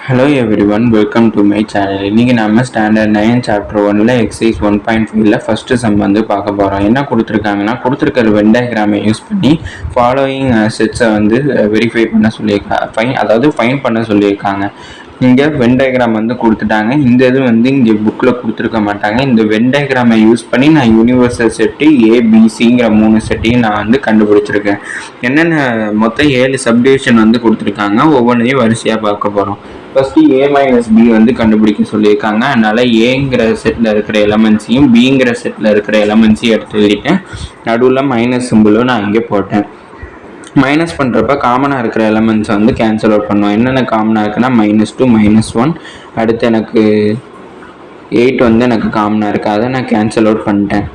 Hello everyone, welcome to my channel. இன்னைக்கு நம்ம standard 9 chapter 1ல எக்ஸசைஸ் 1.5ல ஃபர்ஸ்ட் சம் வந்து பார்க்க போறோம். என்ன கொடுத்திருக்காங்கன்னா கொடுத்திருக்கிற வென் டயகிராமை யூஸ் பண்ணி ஃபாலோயிங் செட்ஸை வந்து வெரிஃபை பண்ண சொல்லியிருக்காங்க. அதாவது ஃபைண்ட் பண்ண சொல்லியிருக்காங்க. இங்கே வென் டயகிராம் வந்து கொடுத்துட்டாங்க. இந்த இது வந்து இங்கே புக்கில் கொடுத்துருக்க மாட்டாங்க. இந்த வென் டயகிராமை யூஸ் பண்ணி நான் யூனிவர்சல் செட்டு ஏபிசிங்கிற 3 செட்டையும் நான் வந்து கண்டுபிடிச்சிருக்கேன். என்னென்ன மொத்தம் 7 சப்டிவிஷன் வந்து கொடுத்துருக்காங்க. ஒவ்வொன்றையும் வரிசையாக பார்க்க போகிறோம். ஃபர்ஸ்ட் ஏ மைனஸ் பி வந்து கண்டுபிடிக்க சொல்லியிருக்காங்க. அதனால ஏங்கிற செட்டில் இருக்கிற எலமெண்ட்ஸையும் பிங்கிற செட்டில் இருக்கிற எலமெண்ட்ஸையும் எடுத்து எழுதிட்டேன். நடுவில் மைனஸ் சிம்பிளும் நான் இங்கே போட்டேன். மைனஸ் பண்ணுறப்ப காமனாக இருக்கிற எலமெண்ட்ஸை வந்து கேன்சல் அவுட் பண்ணுவோம். என்னென்ன காமனாக இருக்குன்னா -2 -1, அடுத்து எனக்கு 8 வந்து எனக்கு காமனாக இருக்குது. அதை நான் கேன்சல் அவுட் பண்ணிட்டேன்.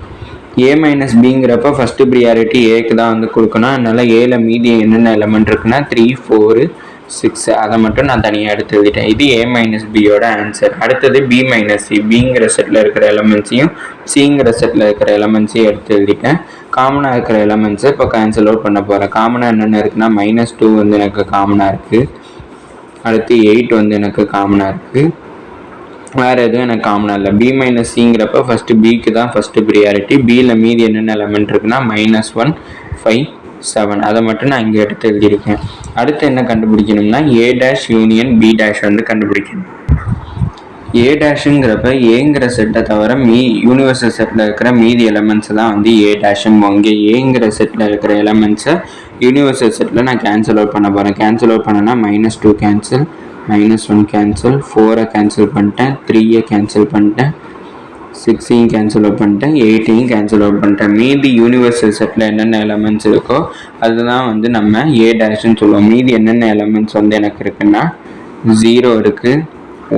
ஏ மைனஸ் பிங்கிறப்ப ஃபஸ்ட்டு ப்ரியாரிட்டி ஏக்கு தான் வந்து கொடுக்கணும். அதனால் ஏல மீதி என்னென்ன எலமெண்ட் இருக்குன்னா 3, 4, 6 அதை மட்டும் நான் தனியாக எடுத்து எழுதிட்டேன். இது ஏ மைனஸ் பியோட ஆன்சர். அடுத்தது பி மைனஸ் சி, பிங்கிற செட்டில் இருக்கிற எலமெண்ட்ஸையும் சிங்கிற செட்டில் இருக்கிற எலமெண்ட்ஸையும் எடுத்து எழுதிட்டேன். காமனாக இருக்கிற எலமெண்ட்ஸை இப்போ கேன்சல் அவுட் பண்ண போகிறேன். காமனாக என்னென்ன இருக்குன்னா -2 வந்து எனக்கு காமனாக இருக்குது. அடுத்து 8 வந்து எனக்கு காமனாக இருக்குது. வேறு எதுவும் எனக்கு காமனாக இல்லை. பி மைனஸ் சிங்கிறப்ப ஃபஸ்ட்டு பிக்கு தான் ஃபஸ்ட்டு ப்ரியாரிட்டி. பியில் மீதி என்னென்ன எலமெண்ட் இருக்குன்னா -1, 5, 7 அதை மட்டும் நான் இங்கே எடுத்து எழுதியிருக்கேன். அடுத்து என்ன கண்டுபிடிக்கணும்னா A dash union B dash வந்து கண்டுபிடிக்கணும். ஏ டேஷுங்கிறப்ப ஏங்கிற செட்டை தவிர யூனிவர்சல் செட்டில் இருக்கிற மீதி எலமெண்ட்ஸை தான் வந்து ஏ டேஷும். இங்கே ஏங்கிற செட்டில் இருக்கிற எலமெண்ட்ஸை யூனிவர்சல் செட்டில் நான் கேன்சல் அவுட் பண்ண போகிறேன். கேன்சல் அவுட் பண்ணேன்னா -2 கேன்சல், -1 கேன்சல், 4 கேன்சல் பண்ணிட்டேன், 3 கேன்சல் பண்ணிட்டேன், 6 கேன்சல் அவுட் பண்ணிட்டேன், 8 கேன்சல் அவுட் பண்ணிட்டேன். மீதி யூனிவர்சல் செட்டில் என்னென்ன எலமெண்ட்ஸ் இருக்கோ அதுதான் வந்து நம்ம ஏ டேஷ்ன்னு சொல்லுவோம். மீதி என்னென்ன எலமெண்ட்ஸ் வந்து எனக்கு இருக்குன்னா 0 இருக்குது,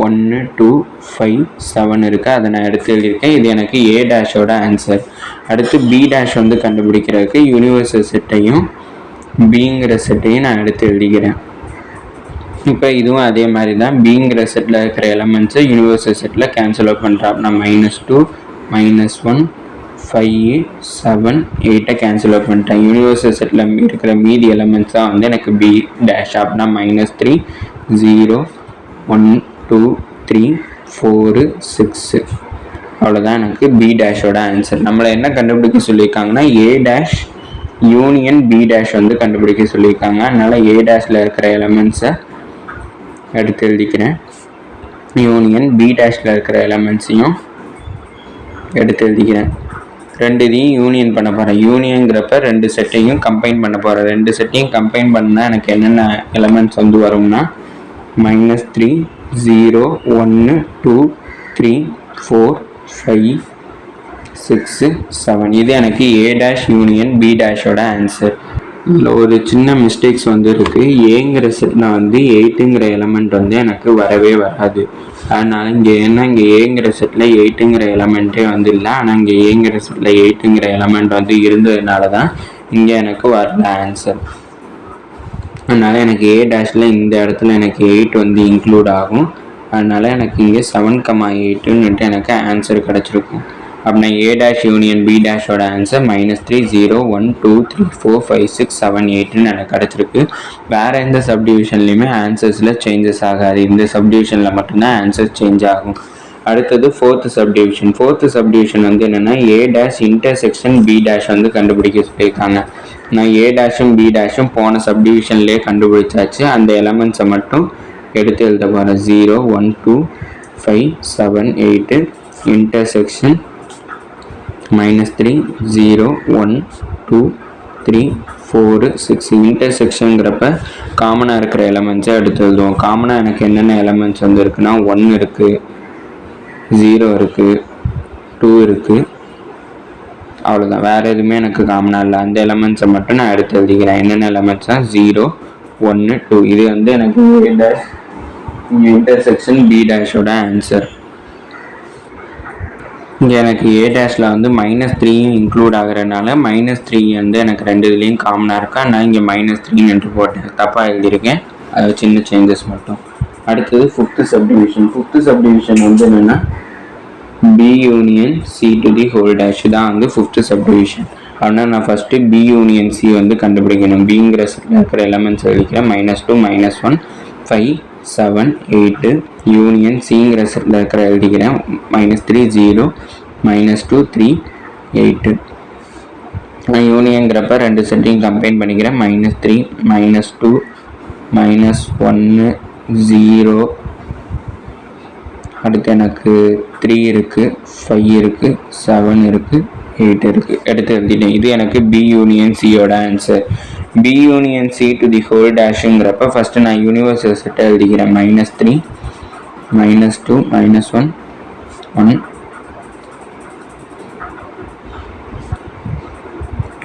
1, 2, 5, 7 இருக்குது. அதை நான் எடுத்து எழுதியிருக்கேன். இது எனக்கு ஏ டேஷோட ஆன்சர். அடுத்து பி டேஷ் வந்து கண்டுபிடிக்கிறதுக்கு யூனிவர்சல் செட்டையும் பிங்கிற செட்டையும் நான் எடுத்து எழுதிக்கிறேன். இப்போ இதுவும் அதே மாதிரி தான். பிங்கிற செட்டில் இருக்கிற எலமெண்ட்ஸை யூனிவர்சல் செட்டில் கேன்சல் அவுட் பண்ணுறேன். நான் -2, -1, 5, 7, 8 கேன்சல் அவுட் பண்ணிட்டேன். யூனிவர்சல் செட்டில் இருக்கிற மீதி எலமெண்ட்ஸ் தான் வந்து எனக்கு பி டேஷ். அப்படின்னா -3, 0, 1, 2, 3, 4, 6 அவ்வளோதான் எனக்கு பி டேஷோட ஆன்சர். நம்மளை என்ன கண்டுபிடிக்க சொல்லியிருக்காங்கன்னா A dash union B dash வந்து கண்டுபிடிக்க சொல்லியிருக்காங்க. அதனால் ஏ டேஷில் இருக்கிற எலமெண்ட்ஸை எடுத்து எழுதிக்கிறேன். யூனியன் பி டேஷில் இருக்கிற எலமெண்ட்ஸையும் எடுத்து எழுதிக்கிறேன். ரெண்டு இதையும் யூனியன் பண்ண போகிறேன். யூனியன்கிறப்ப 2 செட்டையும் கம்பைன் பண்ண போகிறேன். 2 செட்டையும் கம்பைன் பண்ணால் எனக்கு என்னென்ன எலமெண்ட்ஸ் வந்து வரும்னா -3, 0, 1, 2, 3, 4, 5, 6, 7 இது எனக்கு ஏ டேஷ் யூனியன் பி டேஷோட ஆன்சர். இதில் ஒரு சின்ன மிஸ்டேக்ஸ் வந்து இருக்குது. ஏங்கிற செட்டில் வந்து 8ங்கிற எலமெண்ட் வந்து எனக்கு வரவே வராது. அதனால் இங்கே ஏங்கிற செட்டில் 8ங்கிற எலமெண்ட்டே வந்து இல்லை. ஆனால் இங்கே ஏங்கிற செட்டில் 8ங்கிற எலமெண்ட் வந்து இருந்ததுனால தான் இங்கே எனக்கு வரல ஆன்சர். அதனால் எனக்கு ஏ டேஷில் இந்த இடத்துல எனக்கு 8 வந்து இன்க்ளூட் ஆகும். அதனால் எனக்கு இங்கே 7,8ன்னுட்டு எனக்கு ஆன்சர் கிடச்சிருக்கும். அப்படின்னா ஏ டேஷ் யூனியன் பி டேஷோட ஆன்சர் -3, 0, 1, 2, 3, 4, 5, 6, 7, 8ன்னு எனக்கு கிடச்சிருக்கு. வேறு எந்த சப்டிவிஷன்லையுமே ஆன்சர்ஸில் சேஞ்சஸ் ஆகாது. இந்த சப்டிவிஷனில் மட்டும்தான் ஆன்சர் சேஞ்ச் ஆகும். அடுத்தது 4th சப்டிவிஷன். 4th சப்டிவிஷன் வந்து என்னென்னா A dash intersection B dash வந்து கண்டுபிடிக்க சொல்லியிருக்காங்க. நான் ஏ டேஷும் பி டேஷும் போன சப்டிவிஷன்லேயே கண்டுபிடிச்சாச்சு. அந்த எலமெண்ட்ஸை மட்டும் எடுத்து எழுத போகிறேன். 0, 1, 2, 5, 7, 8 இன்டர்செக்ஷன் -3, 0, 1, 2, 3, 4, 6 இன்டர்செக்ஷனுங்கிறப்ப காமனாக இருக்கிற எலமெண்ட்ஸை எடுத்து எழுதுவோம். காமனாக எனக்கு என்னென்ன எலமெண்ட்ஸ் வந்து இருக்குன்னா 1 இருக்குது, 0 இருக்குது, 2 இருக்குது, அவ்வளோதான். வேறு எதுவுமே எனக்கு காமனாக இல்லை. அந்த எலமெண்ட்ஸை மட்டும் நான் எடுத்து எழுதிக்கிறேன். என்னென்ன எலமெண்ட்ஸாக 0, 1, 2 இது வந்து எனக்கு ஏ டேஷ் இன்டர்செக்ஷன் பி டேஷோட ஆன்சர். இங்கே எனக்கு ஏ டேஷில் வந்து -3யும் இன்க்ளூட் ஆகிறதுனால -3 வந்து எனக்கு 2 இதுலேயும் காமனாக இருக்கா. நான் இங்கே -3 போட்டேன். தப்பாக எழுதியிருக்கேன். அது சின்ன சேஞ்சஸ் மட்டும். அடுத்தது 5th சப்டிவிஷன். 5th சப்டிவிஷன் வந்து என்னென்னா B union C to the whole dash தான் வந்து 5th சப்டிவிஷன். அப்படின்னா நான் ஃபஸ்ட்டு பி யூனியன் சி வந்து கண்டுபிடிக்கணும். பிங்கிற செட்டில் இருக்கிற எலமெண்ட்ஸ் எழுதிக்கிறேன். -2, -1, 5, 7 8 யூனியன் சிங்கிற செட்டில் இருக்கிற எழுதிக்கிறேன். -3 0 -2 3 8. நான் யூனியன்கிறப்ப ரெண்டு செட்டையும் கம்பைன் பண்ணிக்கிறேன். -3 -2 -1 0. அடுத்து எனக்கு 3 இருக்குது, 5 இருக்குது, 7 இருக்குது, 8 இருக்குது. எடுத்து எழுதிட்டேன். இது எனக்கு பி யூனியன் சியோட ஆன்சர். B union C to the whole டேஷுங்கிறப்ப ஃபஸ்ட்டு நான் யூனிவர்சல் செட்டை எழுதிக்கிறேன். -3 -2 -1 1.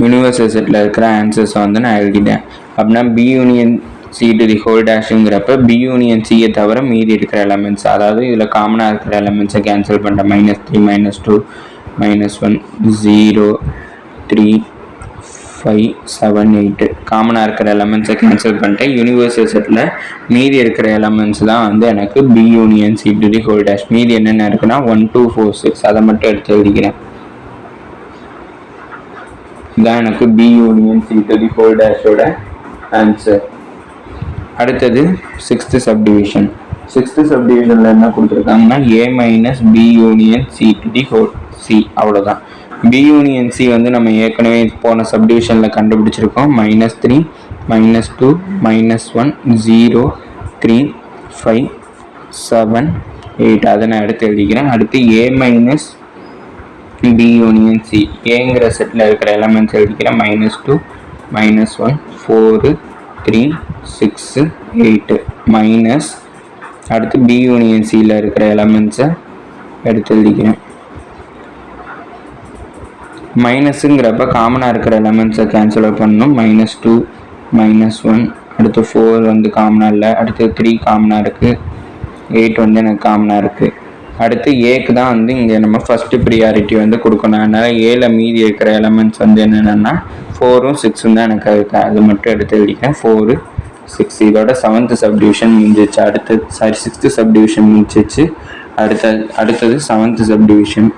யூனிவர்சல் செட்டில் இருக்கிற ஆன்சர்ஸை வந்து நான் எழுதிட்டேன். அப்படின்னா B union C to the whole டேஷுங்கிறப்ப பி யூனியன் சியை தவிர மீதி இருக்கிற எலமெண்ட்ஸ், அதாவது இதில் காமனாக இருக்கிற எலமெண்ட்ஸை கேன்சல் பண்ணுறேன். -3 -2 -1 0 3 5 7 8. காமனாக இருக்கிற எலமெண்ட்ஸை கேன்சல் பண்ணிட்டேன். யூனிவர்சல் செட்டில் மீதி இருக்கிற எலமெண்ட்ஸ் தான் வந்து எனக்கு B union C to the whole dash. மீதி என்னென்ன இருக்குன்னா 1 2 4 6. அதை மட்டும் எடுத்து எழுதிக்கிறேன். இதான் எனக்கு B union C to the whole டேஷோட ஆன்சர். அடுத்தது 6th சப்டிவிஷன். 6th சப்டிவிஷனில் என்ன கொடுத்துருக்காங்கன்னா A minus B union C to the whole C. அவ்வளோதான். பி யூனியன் சி வந்து நம்ம ஏற்கனவே போன சப்டிவிஷனில் கண்டுபிடிச்சிருக்கோம். -3 -2 -1 0 3 5 7 8. அதை நான் எடுத்து எழுதிக்கிறேன். அடுத்து A minus B union C. ஏங்கிற செட்டில் இருக்கிற எலமெண்ட்ஸ் எழுதிக்கிறேன். -2 -1 4 3 6 8 மைனஸ். அடுத்து பி யூனியன் சியில் இருக்கிற எலமெண்ட்ஸை எடுத்து எழுதிக்கிறேன். மைனஸுங்கிறப்ப காமனாக இருக்கிற எலமெண்ட்ஸை கேன்சல் அவுட் பண்ணணும். -2 -1. அடுத்து 4 வந்து காமனாக இல்லை. அடுத்து 3 காமனாக இருக்குது. 8 வந்து எனக்கு காமனாக இருக்குது. அடுத்து ஏக்கு தான் வந்து இங்கே நம்ம ஃபஸ்ட்டு ப்ரியாரிட்டி வந்து கொடுக்கணும். அதனால் ஏல மீதி இருக்கிற எலமெண்ட்ஸ் வந்து என்னென்னா 4ம் 6ம் தான் எனக்கு இருக்குது. அது மட்டும் எடுத்து எழுதிக்கிறேன். 4 6. இதோட 7th சப்டிவிஷன் முடிஞ்சிச்சு. அடுத்தது 6th சப்டிவிஷன் முடிச்சிச்சு. அடுத்தது 7th சப்டிவிஷன்.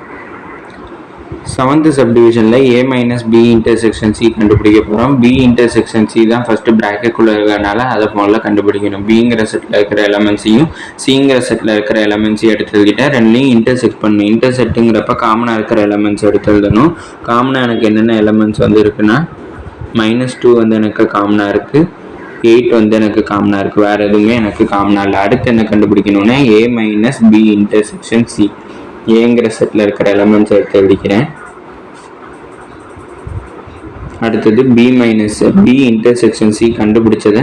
7th சப்டிவிஷனில் A minus B intersection C கண்டுபிடிக்க போகிறோம். பி இன்டர்செக்ஷன் சி தான் ஃபஸ்ட்டு ப்ராக்கெட்டுக்குள்ளே இருக்கிறனால அதை முதல்ல கண்டுபிடிக்கணும். பிங்கிற செட்டில் இருக்கிற எலமெண்ட்ஸையும் சிங்கிற செட்டில் இருக்கிற எலமெண்ட்ஸையும் எடுத்து எழுதிட்டேன். ரெண்டுலையும் இன்டர்செக்ட் பண்ணணும். இன்டர்செக்ட்டுங்கிறப்ப காமனாக இருக்கிற எலமெண்ட்ஸ் எடுத்து எழுதணும். காமனாக எனக்கு என்னென்ன எலமெண்ட்ஸ் வந்து இருக்குன்னா -2 வந்து எனக்கு காமனாக இருக்குது. 8 வந்து எனக்கு காமனாக இருக்குது. வேறு எதுவுமே எனக்கு காமனாக இல்லை. அடுத்து என்ன கண்டுபிடிக்கணும்னா A minus B intersection C. ஏங்கிற செட்டில் இருக்கிற எலமெண்ட்ஸ் எடுத்து எழுதிக்கிறேன். அடுத்தது B minus B intersection C கண்டுபிடிச்சதை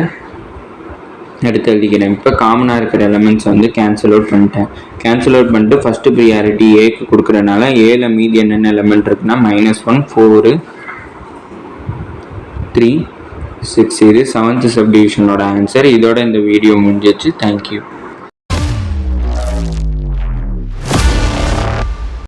எடுத்து எழுதிக்கிறேன். இப்போ காமனாக இருக்கிற எலமெண்ட்ஸ் வந்து கேன்சல் அவுட் பண்ணிட்டேன். கேன்சல் அவுட் பண்ணிட்டு ஃபஸ்ட்டு ப்ரியாரிட்டி ஏக்கு கொடுக்குறதுனால ஏல மீதி என்னென்ன எலமெண்ட் இருக்குன்னா -1 4 3 6. இது 7th சப்டிவிஷனோட ஆன்சர். இதோட இந்த வீடியோ முடிஞ்சிச்சு. தேங்க்யூ.